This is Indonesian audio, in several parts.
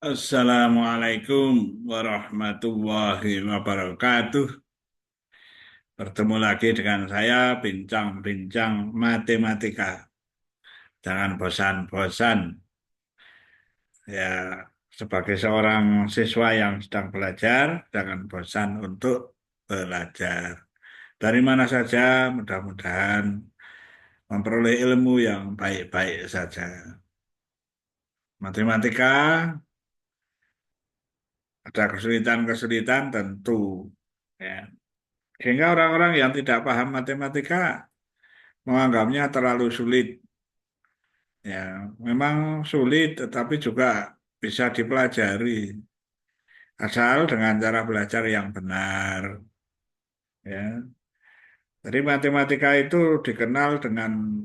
Assalamualaikum warahmatullahi wabarakatuh. Bertemu lagi dengan saya, bincang-bincang matematika. Jangan bosan-bosan. Ya, sebagai seorang siswa yang sedang belajar, jangan bosan untuk belajar. Dari mana saja, mudah-mudahan memperoleh ilmu yang baik-baik saja. Matematika ada kesulitan-kesulitan tentu. Ya. Sehingga orang-orang yang tidak paham matematika menganggapnya terlalu sulit. Ya, memang sulit, tetapi juga bisa dipelajari. Asal dengan cara belajar yang benar. Ya, jadi matematika itu dikenal dengan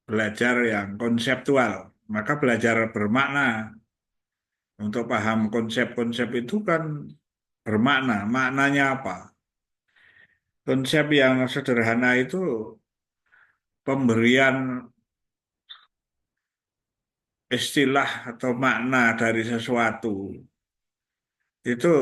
belajar yang konseptual. Maka belajar bermakna. Untuk paham konsep-konsep itu kan bermakna. Maknanya apa? Konsep yang sederhana itu pemberian istilah atau makna dari sesuatu itu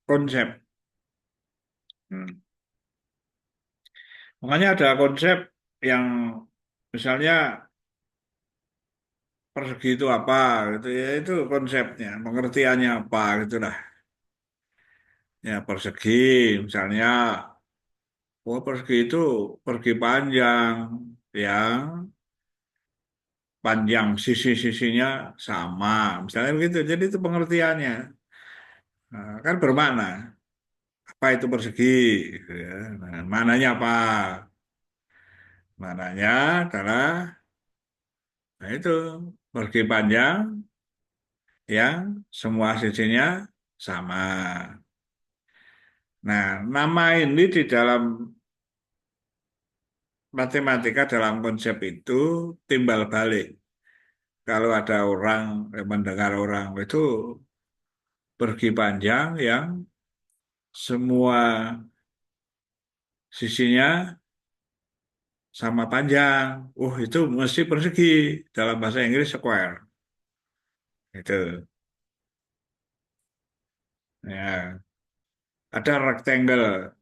konsep. Hmm. Makanya ada konsep yang misalnya persegi itu apa gitu ya, itu konsepnya, pengertiannya apa gitulah. Ya persegi misalnya, oh persegi itu persegi panjang yang panjang sisi-sisinya sama, misalnya begitu. Jadi itu pengertiannya. Nah, kan bermakna. Apa itu persegi? Gitu ya. Nah, maknanya apa? Maknanya adalah, nah itu persegi panjang yang semua sisinya sama. Nah, nama ini di dalam matematika dalam konsep itu timbal balik. Kalau ada orang mendengar orang itu persegi panjang yang semua sisinya sama panjang. Itu mesti persegi. Dalam bahasa Inggris square. Itu. Ya, ada rectangle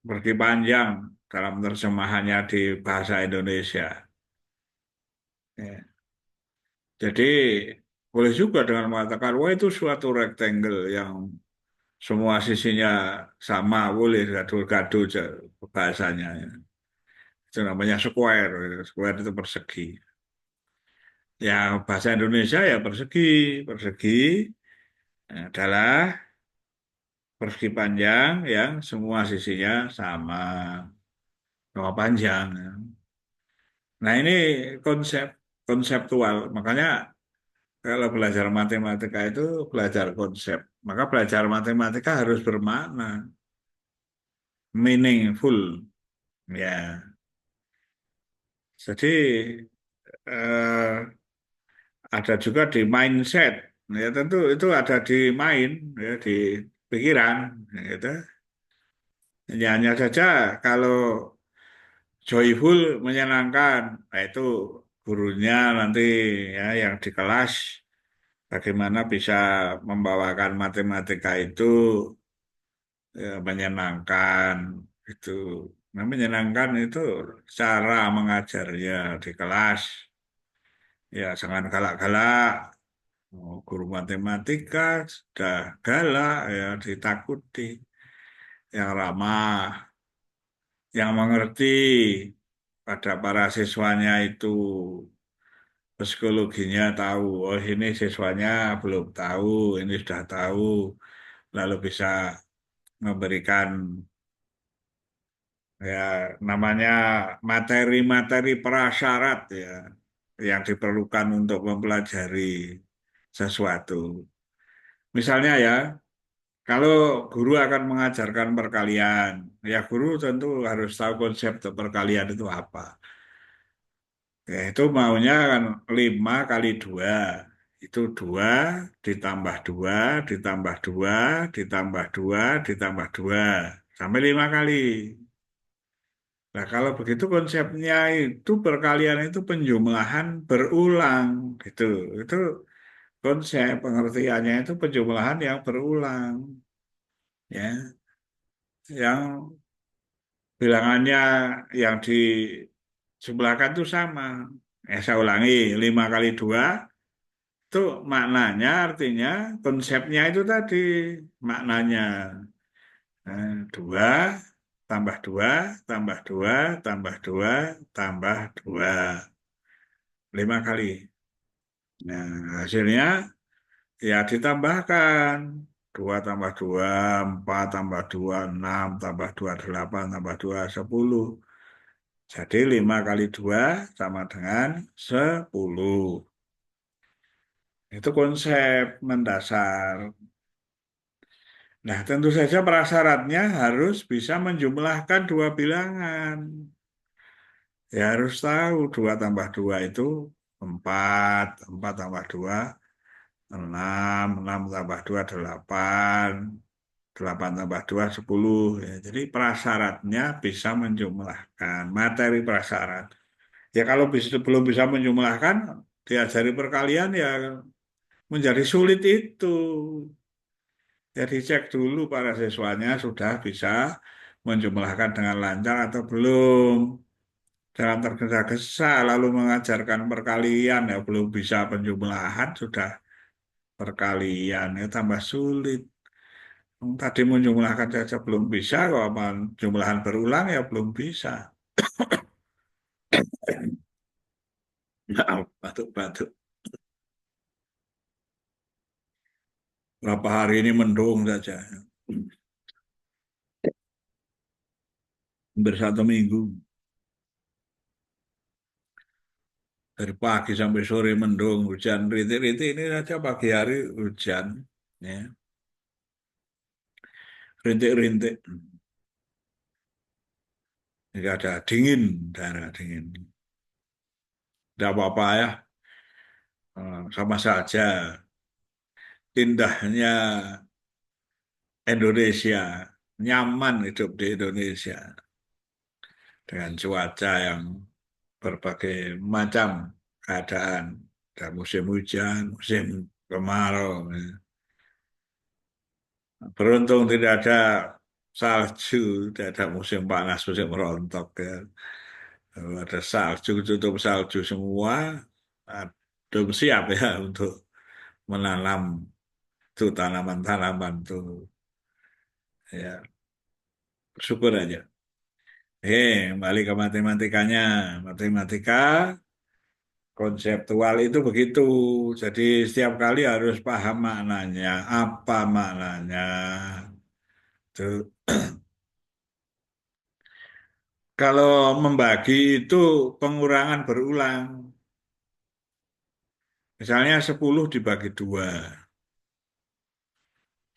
persegi panjang dalam terjemahannya di bahasa Indonesia. Ya. Jadi boleh juga dengan mengatakan, wah itu suatu rectangle yang semua sisinya sama, boleh gaduh-gaduh bahasanya. Itu namanya square. Square itu persegi. Ya bahasa Indonesia ya persegi. Persegi adalah persegi panjang yang semua sisinya sama, sama panjang. Nah ini konsep konseptual. Makanya kalau belajar matematika itu belajar konsep. Maka belajar matematika harus bermakna, meaningful. Ya, jadi eh, ada juga di mindset. Ya tentu itu ada di mind, ya di pikiran. Gitu. Ya, hanya saja kalau joyful menyenangkan, nah itu gurunya nanti ya yang di kelas bagaimana bisa membawakan matematika itu ya, menyenangkan itu. Nah, menyenangkan itu cara mengajarnya di kelas. Ya, jangan galak-galak. Guru matematika sudah galak, ya ditakuti. Yang ramah, yang mengerti pada para siswanya itu psikologinya tahu. Oh, ini siswanya belum tahu, ini sudah tahu. Lalu bisa memberikan ya namanya materi-materi prasyarat ya yang diperlukan untuk mempelajari sesuatu. Misalnya ya, kalau guru akan mengajarkan perkalian, ya guru tentu harus tahu konsep perkalian itu apa. Ya, itu maunya kan 5 kali 2. Itu 2 ditambah 2 ditambah 2 ditambah 2 ditambah 2 sampai 5 kali. Nah, kalau begitu konsepnya itu perkalian itu penjumlahan berulang gitu. Itu konsep pengertiannya itu penjumlahan yang berulang ya. Yang bilangannya yang dijumlahkan itu sama. Saya ulangi, 5 kali 2 itu maknanya artinya konsepnya itu tadi maknanya. 2 tambah 2 tambah 2 tambah 2 tambah 2 5 kali. Nah, hasilnya ya ditambahkan 2 tambah 2 4 tambah 2 6 tambah 2 8 tambah 2 10. Jadi 5 kali 2 sama dengan 10. Itu konsep mendasar. Nah, tentu saja prasyaratnya harus bisa menjumlahkan dua bilangan. Ya harus tahu 2 tambah 2 itu 4, 4 tambah 2 6, 6 tambah 2 8, 8 tambah 2 10. Ya, jadi prasyaratnya bisa menjumlahkan materi prasyarat. Ya kalau belum bisa menjumlahkan, diajari perkalian ya menjadi sulit itu. Jadi cek dulu para siswanya sudah bisa menjumlahkan dengan lancar atau belum. Jangan tergesa-gesa lalu mengajarkan perkalian ya belum bisa penjumlahan sudah perkalian ya tambah sulit. Tadi menjumlahkan saja belum bisa, kalau jumlahan berulang ya belum bisa. Maaf, batuk-batuk. Berapa hari ini mendung saja. Hampir 1 minggu. Dari pagi sampai sore mendung, hujan. Rintik-rintik ini saja pagi hari hujan. Ya. Rintik-rintik. Jadi ada dingin, daerah dingin. Tidak apa-apa ya, sama saja. Indahnya Indonesia. Nyaman hidup di Indonesia. Dengan cuaca yang berbagai macam keadaan. Ada musim hujan, musim kemarau. Ya. Beruntung tidak ada salju, tidak ada musim panas, musim rontok. Ya. Kalau ada salju, tutup salju semua, belum siap ya untuk menanam tuh tanaman-tanaman tuh. Ya, bersyukur aja. Balik ke matematikanya. Matematika konseptual itu begitu. Jadi setiap kali harus paham maknanya. Apa maknanya? Tuh. Kalau membagi itu pengurangan berulang. Misalnya 10 dibagi 2.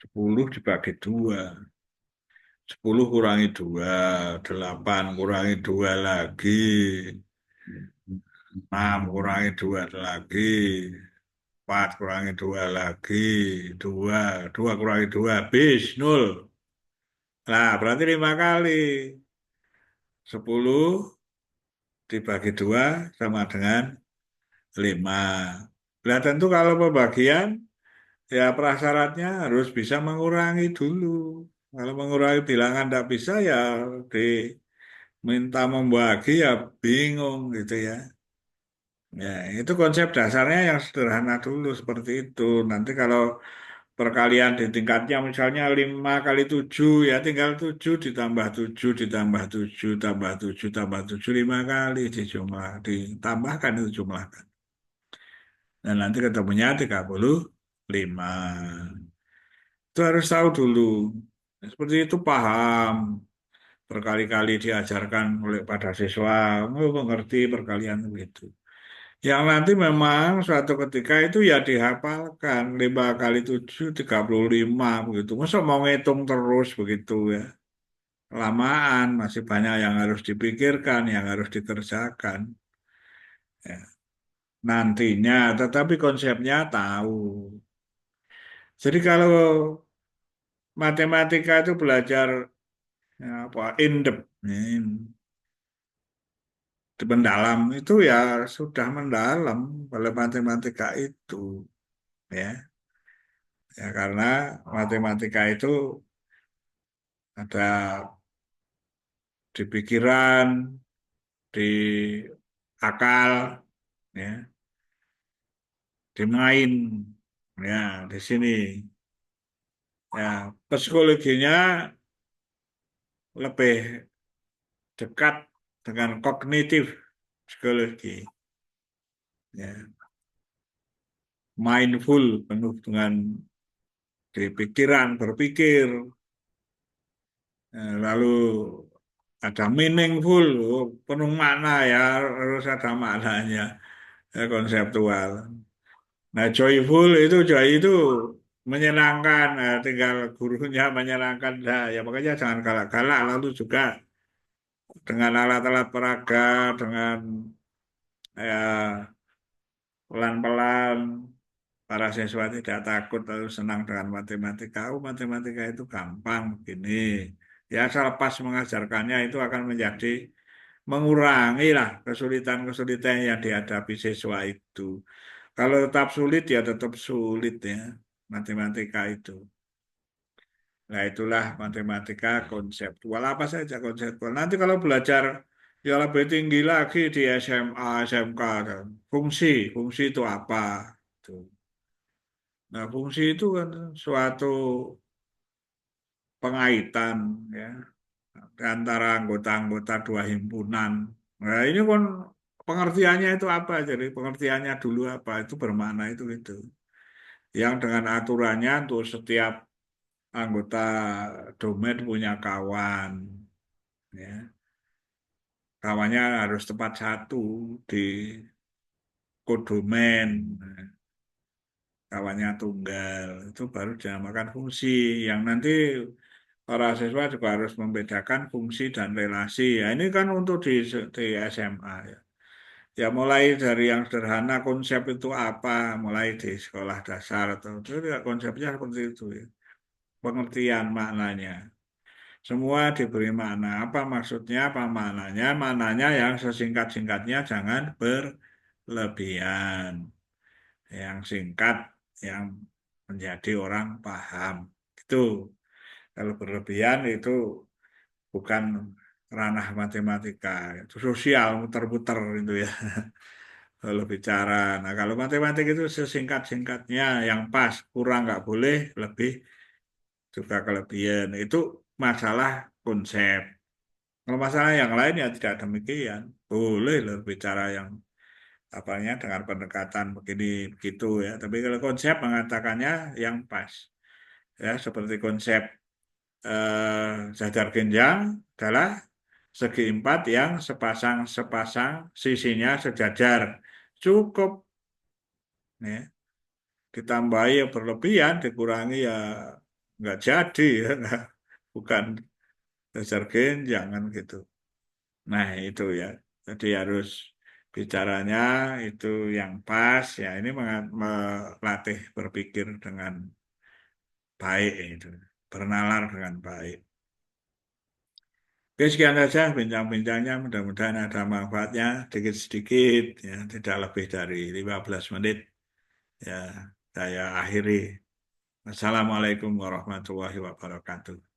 10 dibagi 2. 10 kurangi 2. 8 kurangi 2 lagi. 6 kurangi 2 lagi. 4 kurangi 2 lagi. 2. 2 kurangi 2 habis. 0. Nah, berarti 5 kali. 10 dibagi 2 sama dengan 5. Nah, tentu kalau pembagian, ya prasyaratnya harus bisa mengurangi dulu. Kalau mengurangi bilangan tidak bisa, ya diminta membagi, ya bingung gitu ya. Ya, itu konsep dasarnya yang sederhana dulu seperti itu. Nanti kalau perkalian di tingkatnya misalnya 5 kali 7 ya tinggal 7 ditambah 7 ditambah 7 tambah 7 tambah 7 5 kali dijumlah ditambahkan itu jumlahkan. Dan nanti ketemunya 35. Itu harus tahu dulu. Seperti itu paham. Berkali-kali diajarkan oleh pada siswa. Oh, mengerti perkalian itu. Yang nanti memang suatu ketika itu ya dihafalkan 5 kali 7 35 begitu. Masa mau ngitung terus begitu ya. Lamaan, masih banyak yang harus dipikirkan, yang harus dikerjakan. Ya. Nantinya, tetapi konsepnya tahu. Jadi kalau matematika itu belajar ya, apa in depth, di mendalam itu ya sudah mendalam oleh matematika itu, ya. Ya karena matematika itu ada di pikiran, di akal, ya, di main, ya, di sini. Ya, psikologinya lebih dekat dengan kognitif psikologi, ya, mindful, penuh dengan di pikiran, berpikir. Lalu ada meaningful, penuh makna ya, harus ada maknanya, ya, konseptual. Nah, joyful itu joy itu menyenangkan, tinggal gurunya menyenangkan. Nah, ya makanya jangan galak-galak. Lalu juga dengan alat-alat peraga, dengan ya pelan-pelan para siswa tidak takut lalu senang dengan matematika. Oh, matematika itu gampang begini. Ya, asal pas mengajarkannya itu akan menjadi mengurangi lah kesulitan-kesulitan yang dihadapi siswa itu. Kalau tetap sulit ya tetap sulit ya matematika itu. Nah itulah matematika konseptual apa saja konseptual. Nanti kalau belajar ya lebih tinggi lagi di SMA, SMK, dan fungsi itu apa? Tuh. Nah fungsi itu kan suatu pengaitan ya antara anggota-anggota dua himpunan. Nah ini kan pengertiannya itu apa? Jadi pengertiannya dulu apa? Itu bermakna itu. Yang dengan aturannya untuk setiap anggota domain punya kawan, ya. Kawannya harus tepat satu di kodomen, kawannya tunggal, itu baru dinamakan fungsi. Yang nanti para siswa juga harus membedakan fungsi dan relasi. Ya, ini kan untuk di SMA ya. Ya mulai dari yang sederhana konsep itu apa, mulai di sekolah dasar atau itu ya, konsepnya seperti itu ya. Pengertian maknanya. Semua diberi makna. Apa maksudnya, apa maknanya? Maknanya yang sesingkat-singkatnya jangan berlebihan. Yang singkat, yang menjadi orang paham. Itu. Kalau berlebihan itu bukan ranah matematika. Itu sosial, muter-muter itu ya. Kalau bicara. Nah, kalau matematik itu sesingkat-singkatnya, yang pas, kurang nggak boleh, lebih juga kelebihan. Itu masalah konsep. Kalau masalah yang lain ya tidak demikian. Boleh loh bicara yang apanya dengan pendekatan begini begitu ya. Tapi kalau konsep mengatakannya yang pas. Ya, seperti konsep jajar genjang adalah segi empat yang sepasang-sepasang sisinya sejajar. Cukup ya. Ditambahi yang berlebihan, dikurangi ya nggak jadi ya. Bukan jajar genjang kan gitu. Nah, itu ya. Jadi harus bicaranya itu yang pas ya. Ini melatih berpikir dengan baik itu. Bernalar dengan baik. Oke, sekian saja bincang-bincangnya. Mudah-mudahan ada manfaatnya sedikit-sedikit ya, tidak lebih dari 15 menit. Ya, saya akhiri. Assalamualaikum warahmatullahi wabarakatuh.